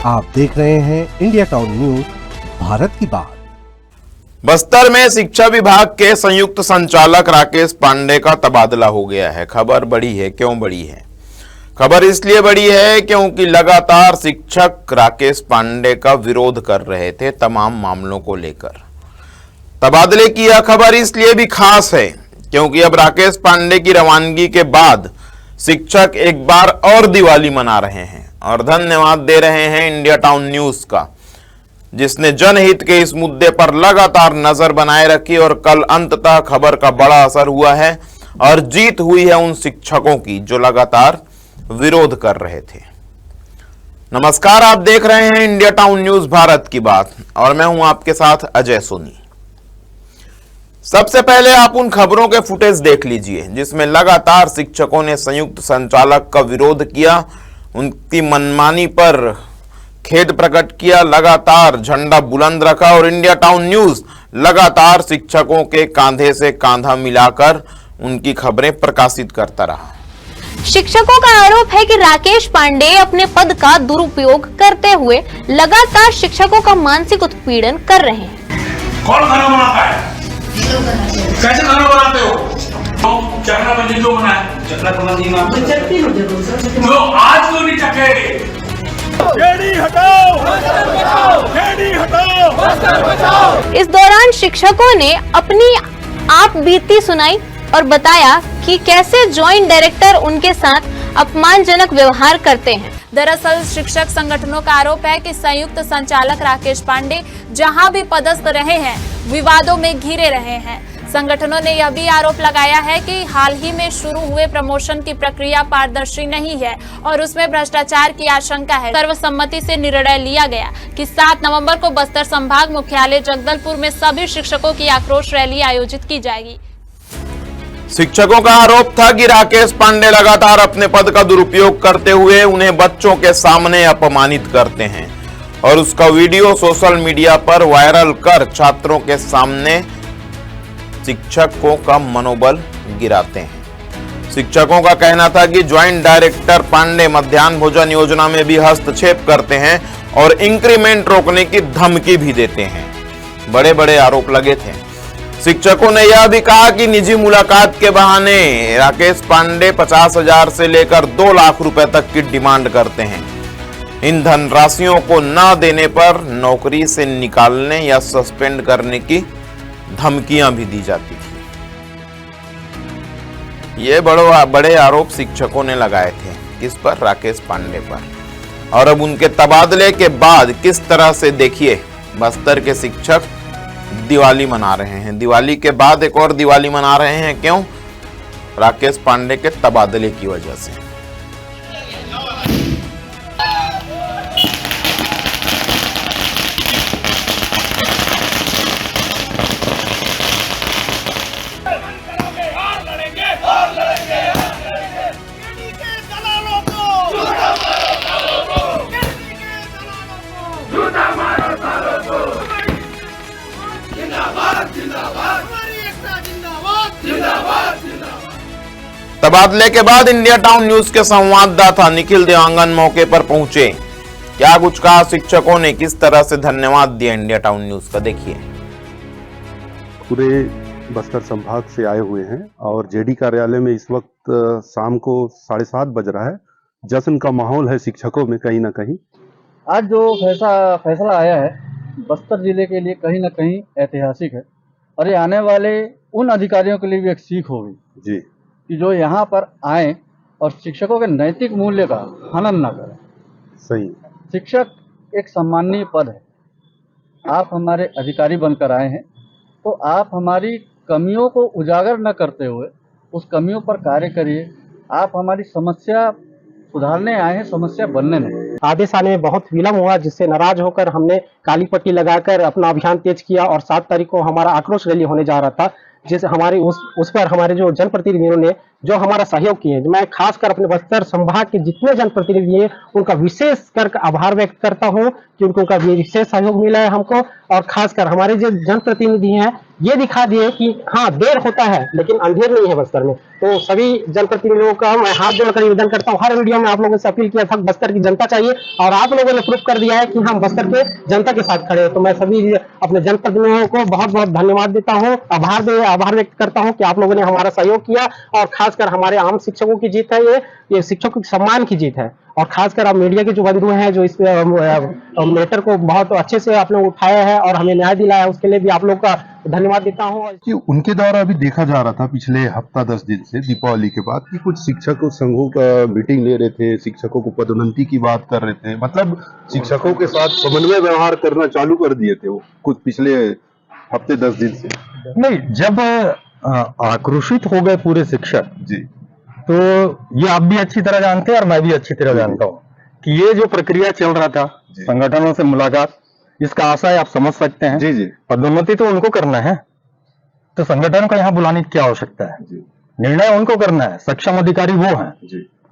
आप देख रहे हैं इंडिया टाउन न्यूज, भारत की बात। बस्तर में शिक्षा विभाग के संयुक्त संचालक राकेश पांडे का तबादला हो गया है। खबर बड़ी है। क्यों बड़ी है? खबर इसलिए बड़ी है क्योंकि लगातार शिक्षक राकेश पांडे का विरोध कर रहे थे तमाम मामलों को लेकर। तबादले की यह खबर इसलिए भी खास है क्योंकि अब राकेश पांडे की रवानगी के बाद शिक्षक एक बार और दिवाली मना रहे हैं और धन्यवाद दे रहे हैं इंडिया टाउन न्यूज का, जिसने जनहित के इस मुद्दे पर लगातार नजर बनाए रखी और कल अंततः खबर का बड़ा असर हुआ है और जीत हुई है उन शिक्षकों की जो लगातार विरोध कर रहे थे। नमस्कार, आप देख रहे हैं इंडिया टाउन न्यूज, भारत की बात, और मैं हूं आपके साथ अजय सोनी। सबसे पहले आप उन खबरों के फुटेज देख लीजिए जिसमें लगातार शिक्षकों ने संयुक्त संचालक का विरोध किया, उनकी मनमानी पर खेद प्रकट किया, लगातार झंडा बुलंद रखा और इंडिया टाउन न्यूज लगातार शिक्षकों के कांधे से कांधा मिलाकर उनकी खबरें प्रकाशित करता रहा। शिक्षकों का आरोप है कि राकेश पांडे अपने पद का दुरुपयोग करते हुए लगातार शिक्षकों का मानसिक उत्पीड़न कर रहे हैं। कौन खाना बनाता है? कैसे खाना बनाते हो? तो चक्राबंदी जो बना है, चक्राबंदी में जो आज क्यों नहीं चखे? खेड़ी हटाओ, खेड़ी हटाओ। इस दौरान शिक्षकों ने अपनी आप बीती सुनाई और बताया कि कैसे जॉइंट डायरेक्टर उनके साथ अपमानजनक व्यवहार करते हैं। दरअसल शिक्षक संगठनों का आरोप है कि संयुक्त संचालक राकेश पांडे जहां भी पदस्थ रहे हैं विवादों में घिरे रहे हैं। संगठनों ने यह भी आरोप लगाया है कि हाल ही में शुरू हुए प्रमोशन की प्रक्रिया पारदर्शी नहीं है और उसमें भ्रष्टाचार की आशंका है। सर्वसम्मति से निर्णय लिया गया कि 7 नवंबर को बस्तर संभाग मुख्यालय जगदलपुर में सभी शिक्षकों की आक्रोश रैली आयोजित की जाएगी। शिक्षकों का आरोप था कि राकेश पांडे लगातार अपने पद का दुरुपयोग करते हुए उन्हें बच्चों के सामने अपमानित करते हैं और उसका वीडियो सोशल मीडिया पर वायरल कर छात्रों के सामने शिक्षकों का मनोबल गिराते हैं। शिक्षकों का कहना था कि ज्वाइंट डायरेक्टर पांडे मध्याह्न भोजन योजना में भी हस्तक्षेप करते हैं और इंक्रीमेंट रोकने की धमकी भी देते हैं। बड़े बड़े आरोप लगे थे। शिक्षकों ने यह भी कहा कि निजी मुलाकात के बहाने राकेश पांडे 50,000 से लेकर 2 लाख रुपए तक की डिमांड करते हैं। इन धनराशियों को न देने पर नौकरी से निकालने या सस्पेंड करने की धमकियां भी दी जाती थी। ये बड़े आरोप शिक्षकों ने लगाए थे। किस पर? राकेश पांडे पर। और अब उनके तबादले के बाद किस तरह से देखिए बस्तर के शिक्षक दिवाली मना रहे हैं। दिवाली के बाद एक और दिवाली मना रहे हैं। क्यों? राकेश पांडे के तबादले की वजह से। तबादले के बाद इंडिया टाउन न्यूज के संवाददाता निखिल देवांगन मौके पर पहुंचे। क्या कुछ कहा शिक्षकों ने, किस तरह से धन्यवाद दिया इंडिया टाउन न्यूज का, देखिए। पूरे बस्तर संभाग से आए हुए हैं और जेडी कार्यालय में इस वक्त शाम को 7:30 बज रहा है। जश्न का माहौल है शिक्षकों में कहीं ना कहीं। आज जो फैसला आया है बस्तर जिले के लिए कहीं ना कहीं ऐतिहासिक है और ये आने वाले उन अधिकारियों के लिए भी एक सीख होगी जी कि जो यहाँ पर आए और शिक्षकों के नैतिक मूल्य का हनन न करें। सही। शिक्षक एक सम्माननीय पद है। आप हमारे अधिकारी बनकर आए हैं तो आप हमारी कमियों को उजागर न करते हुए उस कमियों पर कार्य करिए। आप हमारी समस्या सुधारने आए हैं, समस्या बनने नहीं। आदेश आने में बहुत विलम्ब हुआ जिससे नाराज होकर हमने काली पट्टी लगाकर अपना अभियान तेज किया और 7 तारीख को हमारा आक्रोश रैली होने जा रहा था, जिसे हमारी उस पर हमारे जो जनप्रतिनिधियों ने जो हमारा सहयोग किए। मैं खासकर अपने बस्तर संभाग के जितने जनप्रतिनिधि हैं उनका विशेष कर आभार व्यक्त करता हूं कि उनका विशेष सहयोग मिला है हमको। और खासकर हमारे जो जनप्रतिनिधि हैं ये दिखा दिए कि हाँ देर होता है लेकिन अंधेर नहीं है बस्तर में। तो सभी जनप्रतिनिधियों का मैं हाथ जोड़कर निवेदन करता हूँ। हर वीडियो में आप लोगों से अपील किया था बस्तर की जनता चाहिए, और आप लोगों ने प्रूफ कर दिया है कि हम बस्तर के जनता के साथ खड़े हैं। तो मैं सभी अपने जनप्रतिनिधियों को बहुत बहुत धन्यवाद देता हूँ, आभार व्यक्त करता हूँ कि आप लोगों ने हमारा सहयोग किया, और खासकर हमारे आम शिक्षकों की जीत है, ये शिक्षकों के सम्मान की जीत है। और खासकर आप मीडिया के जो बंधु हैं, जो इस मैटर को बहुत अच्छे से आप लोग उठाया है और हमें न्याय दिलाया है, उसके लिए भी आप लोग का धन्यवाद देता हूँ। कि उनके द्वारा अभी देखा जा रहा था पिछले हफ्ता 10 दिन से दीपावली के बाद कि कुछ शिक्षकों संघों का मीटिंग ले रहे थे, शिक्षकों को पदोन्नति की बात कर रहे थे, मतलब शिक्षकों के साथ समन्वय व्यवहार करना चालू कर दिए थे वो कुछ पिछले हफ्ते 10 दिन से। नहीं, जब आक्रोशित हो गए पूरे शिक्षक जी, तो ये आप भी अच्छी तरह जानते हैं और मैं भी अच्छी तरह जानता हूँ कि ये जो प्रक्रिया चल रहा था संगठनों से मुलाकात, इसका आशय आप समझ सकते हैं। जी जी, पदोन्नति तो उनको करना है, तो संगठन को यहाँ बुलाने की क्या आवश्यकता है? निर्णय उनको करना है, सक्षम अधिकारी वो हैं,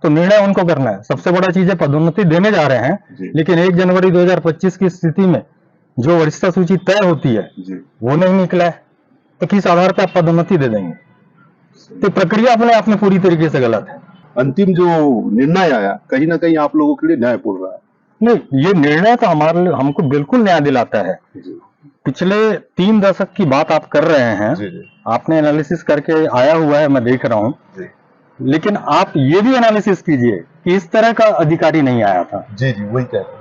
तो निर्णय उनको करना है। सबसे बड़ा चीज है पदोन्नति देने जा रहे हैं, लेकिन 1 जनवरी 2025 की स्थिति में जो वरिष्ठता सूची तय होती है वो नहीं निकला है, तो किस आधार पर आप पदोन्नति दे देंगे? तो प्रक्रिया अपने आप में पूरी तरीके से गलत है। अंतिम जो निर्णय आया कहीं ना कहीं आप लोगों के लिए न्यायपूर्ण रहा है। नहीं, ये निर्णय तो हमारे लिए हमको बिल्कुल न्याय दिलाता है। पिछले 3 दशक की बात आप कर रहे हैं, आपने एनालिसिस करके आया हुआ है, मैं देख रहा हूँ, लेकिन आप ये भी एनालिसिस कीजिए कि इस तरह का अधिकारी नहीं आया था। जी जी, वही कहते हैं।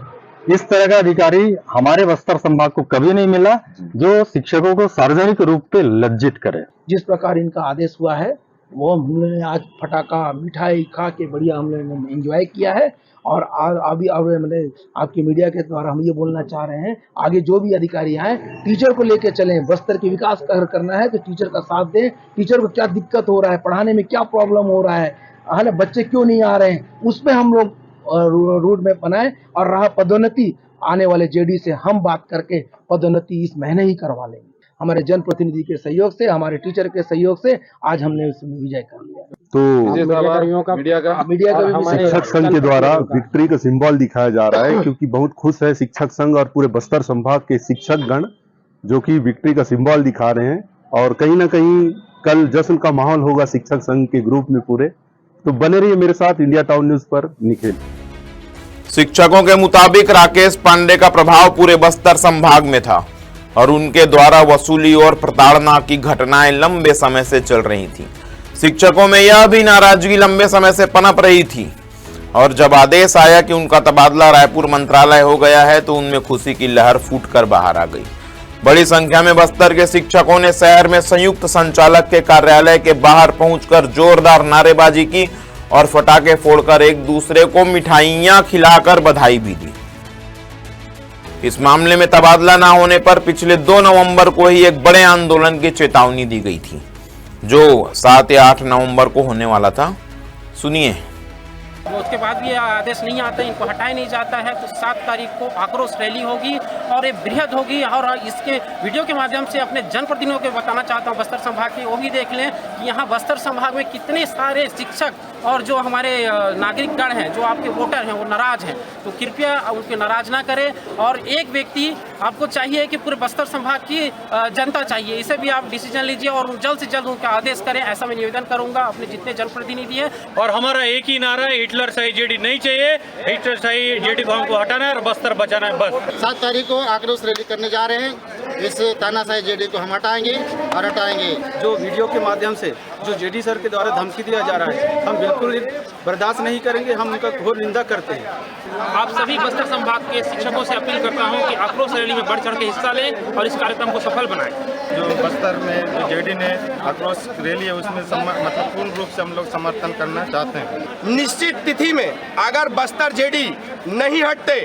इस तरह का अधिकारी हमारे बस्तर संभाग को कभी नहीं मिला जो शिक्षकों को सार्वजनिक रूप पे लज्जित करे। जिस प्रकार इनका आदेश हुआ है वो हम लोगों ने आज फटाका मिठाई खा के बढ़िया हम लोगों ने एंजॉय किया है। और अभी मतलब आपकी मीडिया के द्वारा हम ये बोलना चाह रहे हैं, आगे जो भी अधिकारी आए टीचर को लेके चलें, बस्तर के विकास करना है तो टीचर का साथ दें। टीचर को क्या दिक्कत हो रहा है, पढ़ाने में क्या प्रॉब्लम हो रहा है, बच्चे क्यों नहीं आ रहे हैं, उस पर हम लोग रूट मैप बनाए। और रहा पदोन्नति, आने वाले जेडी से हम बात करके पदोन्नति इस महीने ही करवा लेंगे। हमारे जनप्रतिनिधि के सहयोग से, हमारे टीचर के सहयोग से आज हमने उसमें विजय कर लिया। तो मीडिया का शिक्षक संघ के द्वारा विक्ट्री का सिंबल दिखाया जा रहा है, क्योंकि बहुत खुश है शिक्षक संघ और पूरे बस्तर संभाग के शिक्षक गण जो कि विक्ट्री का सिंबल दिखा रहे हैं। और कहीं ना कहीं कल जश्न का माहौल होगा शिक्षक संघ के ग्रुप में पूरे। तो बने रहिए मेरे साथ इंडिया टाउन न्यूज पर। निखिल। शिक्षकों के मुताबिक राकेश पांडे का प्रभाव पूरे बस्तर संभाग में था और उनके द्वारा वसूली और प्रताड़ना की घटनाएं लंबे समय से चल रही थी। शिक्षकों में यह भी नाराजगी लंबे समय से पनप रही थी और जब आदेश आया कि उनका तबादला रायपुर मंत्रालय हो गया है तो उनमें खुशी की लहर फूटकर बाहर आ गई। बड़ी संख्या में बस्तर के शिक्षकों ने शहर में संयुक्त संचालक के कार्यालय के बाहर पहुंचकर जोरदार नारेबाजी की और फटाके फोड़कर एक दूसरे को मिठाइयां खिलाकर बधाई भी दी। इस मामले में तबादला न होने पर पिछले 2 नवंबर को ही एक बड़े आंदोलन की चेतावनी दी गई थी जो 7 या 8 नवंबर को होने वाला था। सुनिए। उसके बाद भी आदेश नहीं आता, इनको हटाया नहीं जाता है तो 7 तारीख को आक्रोश रैली होगी और ये बृहद होगी। और इसके वीडियो के माध्यम से अपने जनप्रतिनिधियों को बताना चाहता हूँ बस्तर संभाग के, वो भी देख लें कि यहाँ बस्तर संभाग में कितने सारे शिक्षक और जो हमारे नागरिकगण हैं, जो आपके वोटर हैं, वो नाराज हैं। तो कृपया उनको नाराज ना करें। और एक व्यक्ति आपको चाहिए कि पूरे बस्तर संभाग की जनता चाहिए, इसे भी आप डिसीजन लीजिए और जल्द से जल्द उनका आदेश करें, ऐसा मैं निवेदन करूंगा अपने जितने जनप्रतिनिधि हैं। और हमारा एक ही नारा है, हिटलर सही जेडी नहीं चाहिए, हिटलर सही जेडी को हमको हटाना है और बस्तर बचाना है बस। 7 तारीख को आक्रोश रैली करने जा रहे हैं। इस तानाशाही जेडी को हम हटाएंगे और हटाएंगे। जो वीडियो के माध्यम से जो जेडी सर के द्वारा धमकी दिया जा रहा है, हम बिल्कुल बर्दाश्त नहीं करेंगे, हम उनका घोर निंदा करते हैं। आप सभी बस्तर संभाग के शिक्षकों से अपील करता हूं कि आक्रोश रैली में बढ़ चढ़ के हिस्सा लें और इस कार्यक्रम को सफल बनाएं। जो बस्तर में जो जेडी ने आक्रोश रैली है उसमें मतलब पूर्ण रूप से हम लोग समर्थन करना चाहते हैं। निश्चित तिथि में अगर बस्तर जेडी नहीं हटते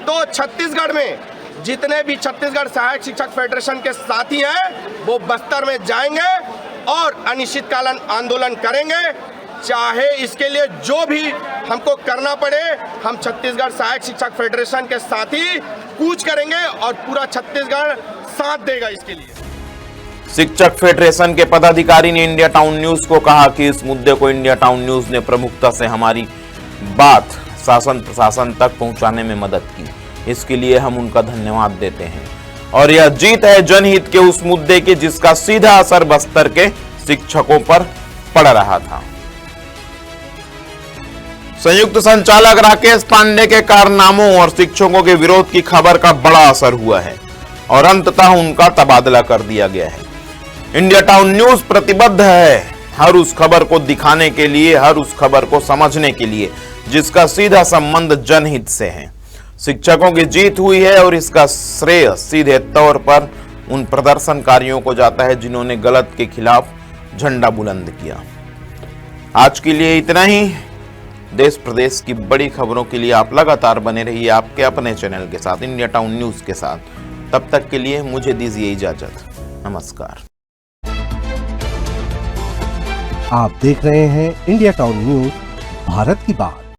तो छत्तीसगढ़ में जितने भी छत्तीसगढ़ सहायक शिक्षक फेडरेशन के साथी हैं वो बस्तर में जाएंगे और अनिश्चितकालीन आंदोलन करेंगे, चाहे इसके लिए जो भी हमको करना पड़े। हम छत्तीसगढ़ सहायक शिक्षक फेडरेशन के साथ ही कूच करेंगे और पूरा छत्तीसगढ़ साथ देगा इसके लिए। शिक्षक फेडरेशन के पदाधिकारी ने इंडिया टाउन न्यूज को कहा कि इस मुद्दे को इंडिया टाउन न्यूज ने प्रमुखता से हमारी बात शासन प्रशासन तक पहुंचाने में मदद की, इसके लिए हम उनका धन्यवाद देते हैं। और यह जीत है जनहित के उस मुद्दे की जिसका सीधा असर बस्तर के शिक्षकों पर पड़ रहा था। संयुक्त संचालक राकेश पांडे के कारनामों और शिक्षकों के विरोध की खबर का बड़ा असर हुआ है और अंततः उनका तबादला कर दिया गया है। इंडिया टाउन न्यूज प्रतिबद्ध है हर उस खबर को दिखाने के लिए, हर उस खबर को समझने के लिए जिसका सीधा संबंध जनहित से है। शिक्षकों की जीत हुई है और इसका श्रेय सीधे तौर पर उन प्रदर्शनकारियों को जाता है जिन्होंने गलत के खिलाफ झंडा बुलंद किया। आज के लिए इतना ही। देश प्रदेश की बड़ी खबरों के लिए आप लगातार बने रहिए आपके अपने चैनल के साथ, इंडिया टाउन न्यूज के साथ। तब तक के लिए मुझे दीजिए इजाजत। नमस्कार। आप देख रहे हैं इंडिया टाउन न्यूज, भारत की बात।